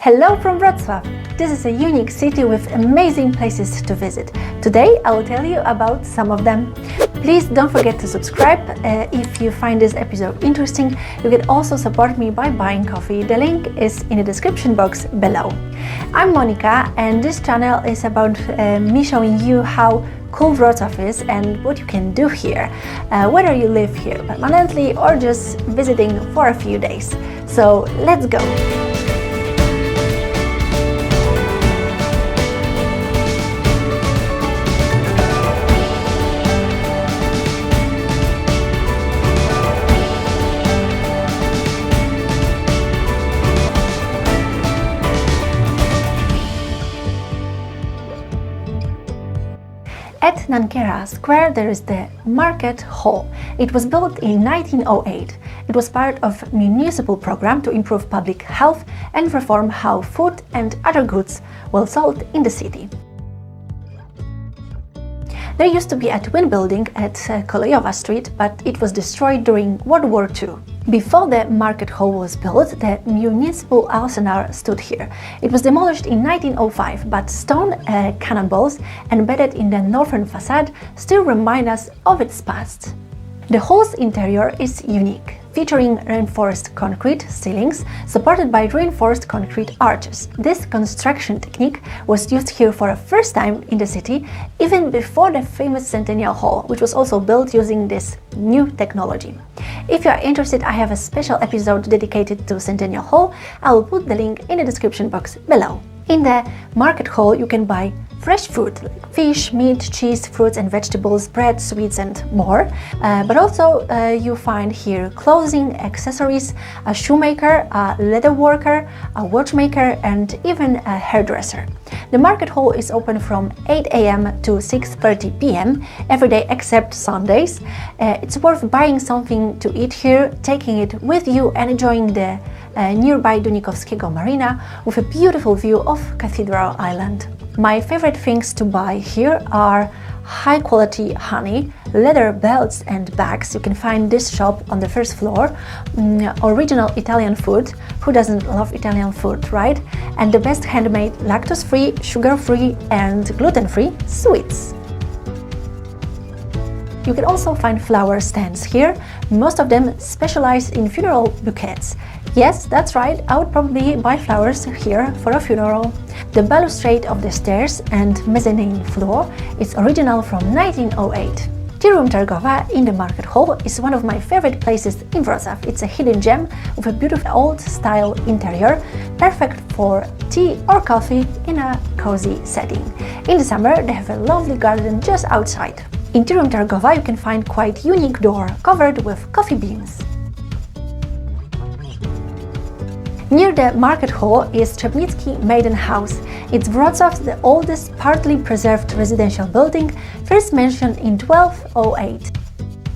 Hello from Wroclaw! This is a unique city with amazing places to visit. Today I will tell you about some of them. Please don't forget to subscribe if you find this episode interesting. You can also support me by buying coffee. The link is in the description box below. I'm Monica and this channel is about me showing you how cool Wrocław is and what you can do here, whether you live here permanently or just visiting for a few days. So let's go! At Nankiera Square there is the Market Hall. It was built in 1908. It was part of a municipal program to improve public health and reform how food and other goods were sold in the city. There used to be a twin building at Kolejowa Street, but it was destroyed during World War II. Before the Market Hall was built, the municipal arsenal stood here. It was demolished in 1905, but stone cannonballs embedded in the northern facade still remind us of its past. The hall's interior is unique, featuring reinforced concrete ceilings supported by reinforced concrete arches. This construction technique was used here for the first time in the city, even before the famous Centennial Hall, which was also built using this new technology. If you are interested, I have a special episode dedicated to Centennial Hall. I will put the link in the description box below. In the Market Hall you can buy fresh food like fish, meat, cheese, fruits and vegetables, bread, sweets and more. But also you find here clothing, accessories, a shoemaker, a leather worker, a watchmaker and even a hairdresser. The Market Hall is open from 8 a.m. to 6:30 p.m. every day except Sundays. It's worth buying something to eat here, taking it with you and enjoying the nearby Dunikowskiego Marina with a beautiful view of Cathedral Island. My favorite things to buy here are high quality honey, leather belts and bags. You can find this shop on the first floor. Original Italian food. Who doesn't love Italian food, right? And the best handmade lactose-free, sugar-free and gluten-free sweets. You can also find flower stands here. Most of them specialize in funeral bouquets. Yes, that's right, I would probably buy flowers here for a funeral. The balustrade of the stairs and mezzanine floor is original from 1908. Tea Room Targowa in the Market Hall is one of my favorite places in Wrocław. It's a hidden gem with a beautiful old-style interior, perfect for tea or coffee in a cozy setting. In the summer, they have a lovely garden just outside. In Tea Room Targowa you can find quite unique door covered with coffee beans. Near the Market Hall is Trzebnicki Maidens House. It's Wrocław's the oldest partly preserved residential building, first mentioned in 1208.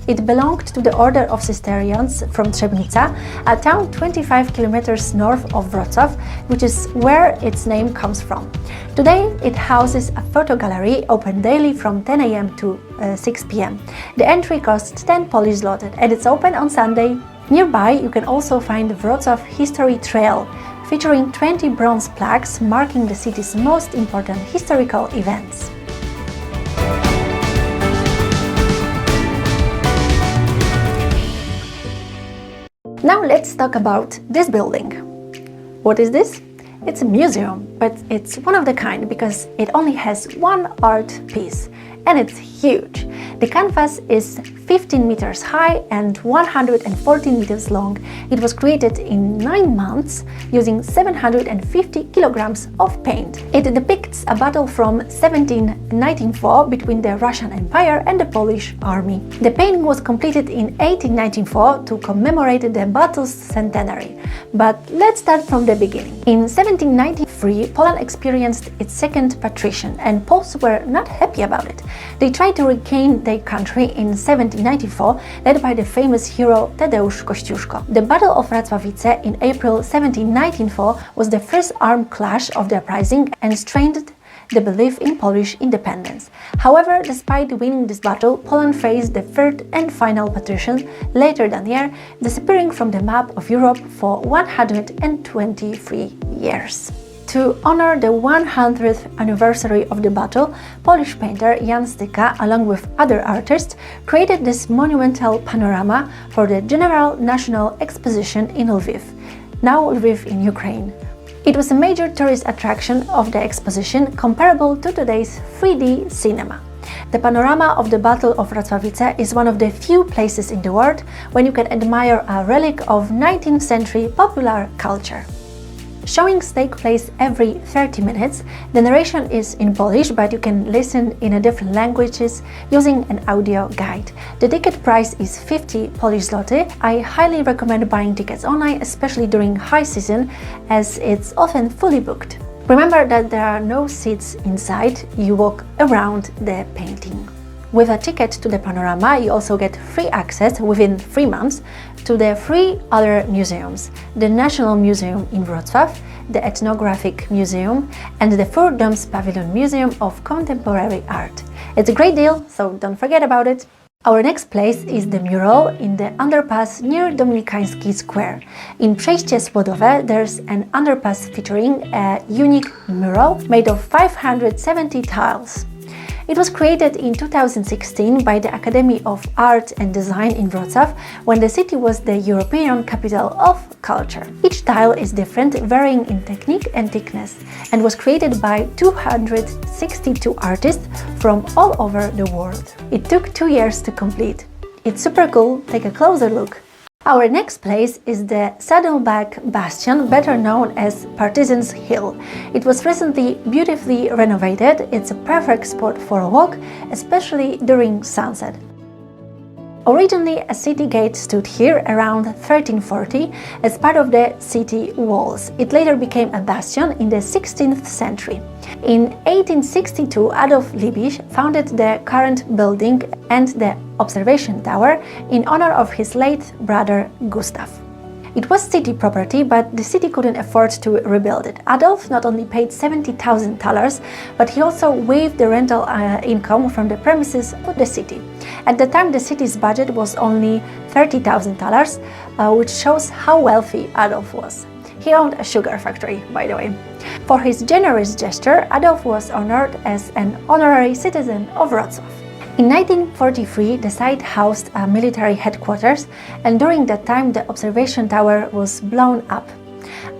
It belonged to the Order of Cistercians from Trzebnica, a town 25 kilometers north of Wrocław, which is where its name comes from. Today it houses a photo gallery open daily from 10 a.m. to 6 p.m. The entry costs 10 Polish zloty and it's open on Sunday. Nearby you can also find the Wrocław History Trail, featuring 20 bronze plaques marking the city's most important historical events. Now let's talk about this building. What is this? It's a museum, but it's one of the kind because it only has one art piece and it's huge. The canvas is 15 meters high and 114 meters long. It was created in 9 months using 750 kilograms of paint. It depicts a battle from 1794 between the Russian Empire and the Polish army. The painting was completed in 1894 to commemorate the battle's centenary. But let's start from the beginning. In 1793, Poland experienced its second patrician and Poles were not happy about it. They tried to regain their country in 1794, led by the famous hero Tadeusz Kościuszko. The Battle of Raclawice in April 1794 was the first armed clash of the uprising and strained the belief in Polish independence. However, despite winning this battle, Poland faced the third and final partition later that year, disappearing from the map of Europe for 123 years. To honor the 100th anniversary of the battle, Polish painter Jan Styka, along with other artists, created this monumental panorama for the General National Exposition in Lviv, now Lviv in Ukraine. It was a major tourist attraction of the exposition, comparable to today's 3D cinema. The panorama of the Battle of Raclawice is one of the few places in the world when you can admire a relic of 19th century popular culture. Showings take place every 30 minutes. The narration is in Polish, but you can listen in different languages using an audio guide. The ticket price is 50 Polish zloty. I highly recommend buying tickets online, especially during high season, as it's often fully booked. Remember that there are no seats inside, you walk around the painting. With a ticket to the panorama, you also get free access within 3 months to the 3 other museums: the National Museum in Wrocław, the Ethnographic Museum, and the Four Doms Pavilion Museum of Contemporary Art. It's a great deal, so don't forget about it. Our next place is the Mural in the underpass near Dominikański Square. In Przejscie Slodowe, there's an underpass featuring a unique mural made of 570 tiles. It was created in 2016 by the Academy of Art and Design in Wrocław, when the city was the European capital of culture. Each tile is different, varying in technique and thickness, and was created by 262 artists from all over the world. It took 2 years to complete. It's super cool, take a closer look. Our next place is the Saddlebag Bastion, better known as Partisans Hill. It was recently beautifully renovated. It's a perfect spot for a walk, especially during sunset. Originally, a city gate stood here around 1340 as part of the city walls. It later became a bastion in the 16th century. In 1862, Adolf Liebig founded the current building and the observation tower in honor of his late brother Gustav. It was city property, but the city couldn't afford to rebuild it. Adolf not only paid $70,000, but he also waived the rental income from the premises of the city. At the time, the city's budget was only $30,000, which shows how wealthy Adolf was. He owned a sugar factory, by the way. For his generous gesture, Adolf was honored as an honorary citizen of Wrocław. In 1943, the site housed a military headquarters, and during that time the observation tower was blown up.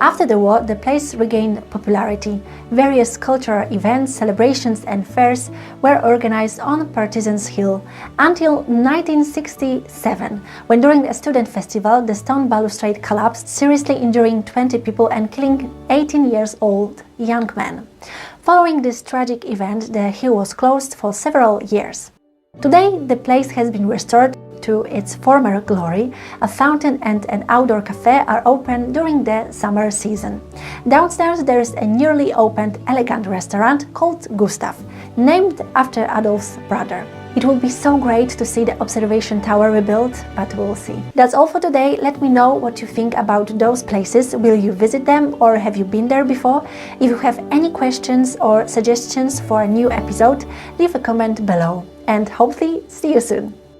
After the war, the place regained popularity. Various cultural events, celebrations and fairs were organized on Partisans Hill until 1967, when during a student festival the stone balustrade collapsed, seriously injuring 20 people and killing 18-year-old young man. Following this tragic event, the hill was closed for several years. Today, the place has been restored to its former glory. A fountain and an outdoor cafe are open during the summer season. Downstairs, there is a newly opened elegant restaurant called Gustav, named after Adolf's brother. It would be so great to see the observation tower rebuilt, but we'll see. That's all for today. Let me know what you think about those places. Will you visit them, or have you been there before? If you have any questions or suggestions for a new episode, leave a comment below. And hopefully see you soon.